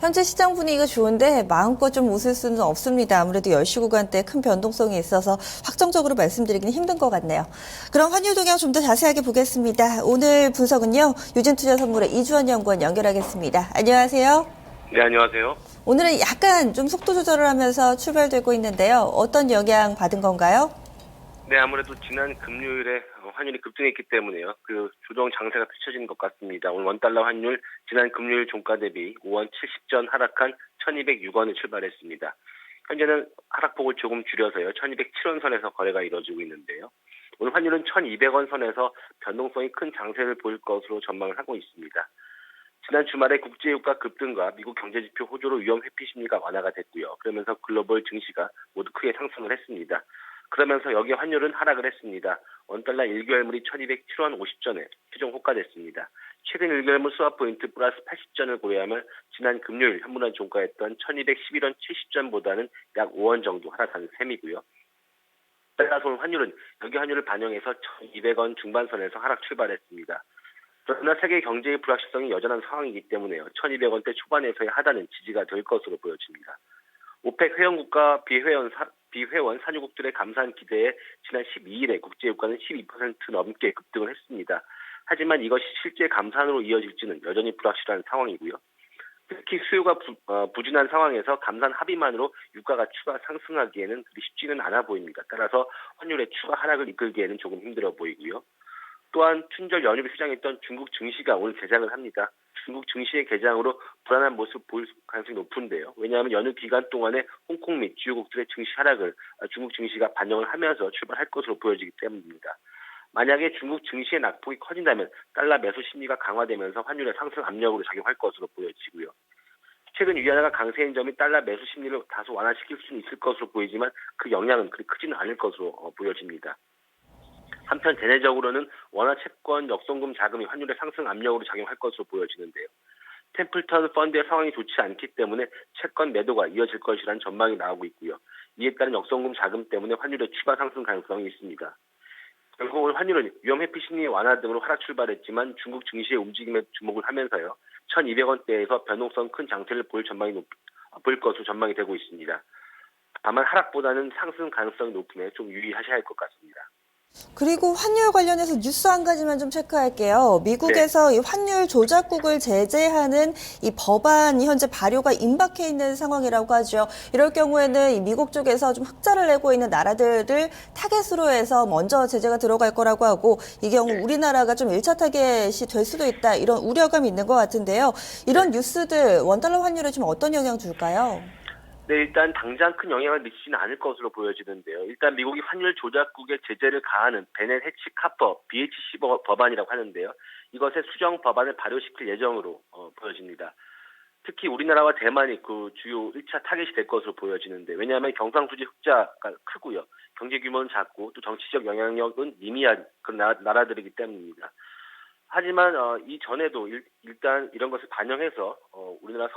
현재 시장 분위기가 좋은데 마음껏 좀 웃을 수는 없습니다. 아무래도 10시 구간대 큰 변동성이 있어서 확정적으로 말씀드리기는 힘든 것 같네요. 그럼 환율 동향 좀 더 자세하게 보겠습니다. 오늘 분석은요. 유진투자선물의 이주원 연구원 연결하겠습니다. 안녕하세요. 네, 안녕하세요. 오늘은 약간 좀 속도 조절을 하면서 출발되고 있는데요. 어떤 영향 받은 건가요? 네, 아무래도 지난 금요일에 환율이 급등했기 때문에요. 그 조정 장세가 펼쳐진 것 같습니다. 오늘 원달러 환율 지난 금요일 종가 대비 5원 70전 하락한 1206원에 출발했습니다. 현재는 하락폭을 조금 줄여서요. 1207원 선에서 거래가 이루어지고 있는데요. 오늘 환율은 1200원 선에서 변동성이 큰 장세를 보일 것으로 전망을 하고 있습니다. 지난 주말에 국제유가 급등과 미국 경제지표 호조로 위험 회피 심리가 완화가 됐고요. 그러면서 글로벌 증시가 모두 크게 상승을 했습니다. 그러면서 여기 환율은 하락을 했습니다. 원달러 1개월물이 1207원 50전에 최종 호가됐습니다. 최근 1개월물 스왑 포인트 플러스 80전을 고려하면 지난 금요일 현물원 종가였던 1211원 70전보다는 약 5원 정도 하락한 셈이고요. 따라서 오늘 환율은 여기 환율을 반영해서 1200원 중반선에서 하락 출발했습니다. 그러나 세계 경제의 불확실성이 여전한 상황이기 때문에요. 1200원대 초반에서의 하단은 지지가 될 것으로 보여집니다. 오펙 회원국과 비회원 산유국들의 감산 기대에 지난 12일에 국제유가는 12% 넘게 급등을 했습니다. 하지만 이것이 실제 감산으로 이어질지는 여전히 불확실한 상황이고요. 특히 수요가 부진한 상황에서 감산 합의만으로 유가가 추가 상승하기에는 그리 쉽지는 않아 보입니다. 따라서 환율의 추가 하락을 이끌기에는 조금 힘들어 보이고요. 또한 춘절 연휴를 휴장했던 중국 증시가 오늘 개장을 합니다. 중국 증시의 개장으로 불안한 모습을 보일 가능성이 높은데요. 왜냐하면 연휴 기간 동안에 홍콩 및 주요국들의 증시 하락을 중국 증시가 반영을 하면서 출발할 것으로 보여지기 때문입니다. 만약에 중국 증시의 낙폭이 커진다면 달러 매수 심리가 강화되면서 환율의 상승 압력으로 작용할 것으로 보여지고요. 최근 위안화가 강세인 점이 달러 매수 심리를 다소 완화시킬 수는 있을 것으로 보이지만 그 영향은 그리 크지는 않을 것으로 보여집니다. 한편 대내적으로는 원화 채권 역송금 자금이 환율의 상승 압력으로 작용할 것으로 보여지는데요. 템플턴 펀드의 상황이 좋지 않기 때문에 채권 매도가 이어질 것이라는 전망이 나오고 있고요. 이에 따른 역송금 자금 때문에 환율의 추가 상승 가능성이 있습니다. 결국 오늘 환율은 위험 회피 심리 완화 등으로 하락 출발했지만 중국 증시의 움직임에 주목을 하면서요. 1200원대에서 변동성 큰 장세를 보일 것으로 전망이 되고 있습니다. 다만 하락보다는 상승 가능성이 높음에 좀 유의하셔야 할 것 같습니다. 그리고 환율 관련해서 뉴스 한 가지만 좀 체크할게요. 미국에서 네. 이 환율 조작국을 제재하는 이 법안이 현재 발효가 임박해 있는 상황이라고 하죠. 이럴 경우에는 이 미국 쪽에서 좀 흑자를 내고 있는 나라들을 타겟으로 해서 먼저 제재가 들어갈 거라고 하고 이 경우 우리나라가 좀 1차 타겟이 될 수도 있다. 이런 우려감이 있는 것 같은데요. 이런 뉴스들 원달러 환율에 좀 어떤 영향 줄까요? 네, 일단 당장 큰 영향을 미치지는 않을 것으로 보여지는데요. 일단 미국이 환율 조작국의 제재를 가하는 베넷 해치 카퍼 BHC 법안이라고 하는데요. 이것의 수정 법안을 발효시킬 예정으로 보여집니다. 특히 우리나라와 대만이 그 주요 1차 타겟이 될 것으로 보여지는데 왜냐하면 경상수지 흑자가 크고요. 경제 규모는 작고 또 정치적 영향력은 미미한 그런 나라들이기 때문입니다. 하지만 이전에도 일단 이런 것을 반영해서 우리나라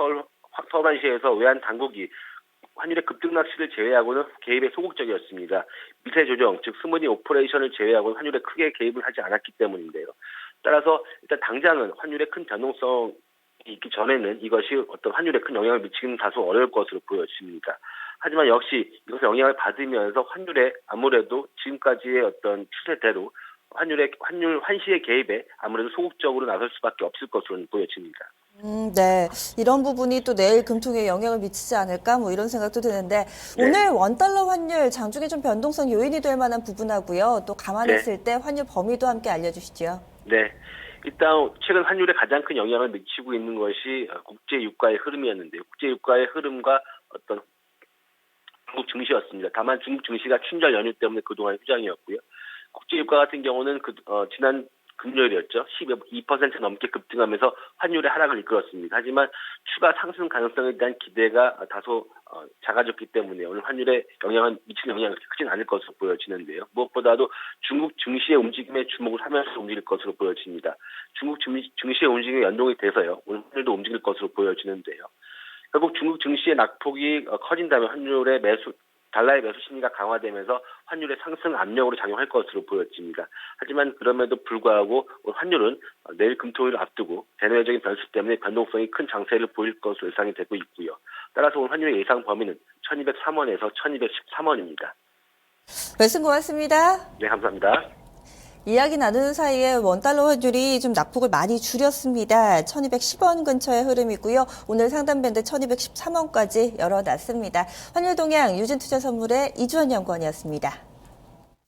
서울시에서 외환 당국이 환율의 급등 낚시를 제외하고는 개입에 소극적이었습니다. 미세 조정, 즉 스무디 오퍼레이션을 제외하고는 환율에 크게 개입을 하지 않았기 때문인데요. 따라서 일단 당장은 환율의 큰 변동성이 있기 전에는 이것이 어떤 환율에 큰 영향을 미치기는 다소 어려울 것으로 보여집니다. 하지만 역시 이것의 영향을 받으면서 환율에 아무래도 지금까지의 어떤 추세대로 환시의 개입에 아무래도 소극적으로 나설 수밖에 없을 것으로 보여집니다. 네. 이런 부분이 또 내일 금통에 영향을 미치지 않을까 뭐 이런 생각도 드는데 네. 오늘 원달러 환율 장중에 좀 변동성 요인이 될 만한 부분하고요. 또 감안했을 때 환율 범위도 함께 알려주시죠. 네. 일단 최근 환율에 가장 큰 영향을 미치고 있는 것이 국제 유가의 흐름이었는데요. 국제 유가의 흐름과 어떤 중국 증시였습니다. 다만 중국 증시가 춘절 연휴 때문에 그동안 휴장이었고요. 국제 유가 같은 경우는 지난 금요일이었죠. 12% 넘게 급등하면서 환율의 하락을 이끌었습니다. 하지만 추가 상승 가능성에 대한 기대가 다소 작아졌기 때문에 오늘 환율에 미치는 영향이 그렇게 크진 않을 것으로 보여지는데요. 무엇보다도 중국 증시의 움직임에 주목을 하면서 움직일 것으로 보여집니다. 중국 증시의 움직임에 연동이 돼서요. 오늘 환율도 움직일 것으로 보여지는데요. 결국 중국 증시의 낙폭이 커진다면 환율의 달러의 매수 심리가 강화되면서 환율의 상승 압력으로 작용할 것으로 보여집니다. 하지만 그럼에도 불구하고 환율은 내일 금토일을 앞두고 대내외적인 변수 때문에 변동성이 큰 장세를 보일 것으로 예상이 되고 있고요. 따라서 오늘 환율의 예상 범위는 1203원에서 1213원입니다. 말씀 고맙습니다. 네, 감사합니다. 이야기 나누는 사이에 원달러 환율이 좀 낙폭을 많이 줄였습니다. 1210원 근처의 흐름이고요. 오늘 상단 밴드 1213원까지 열어놨습니다. 환율 동향 유진투자선물의 이주원 연구원이었습니다.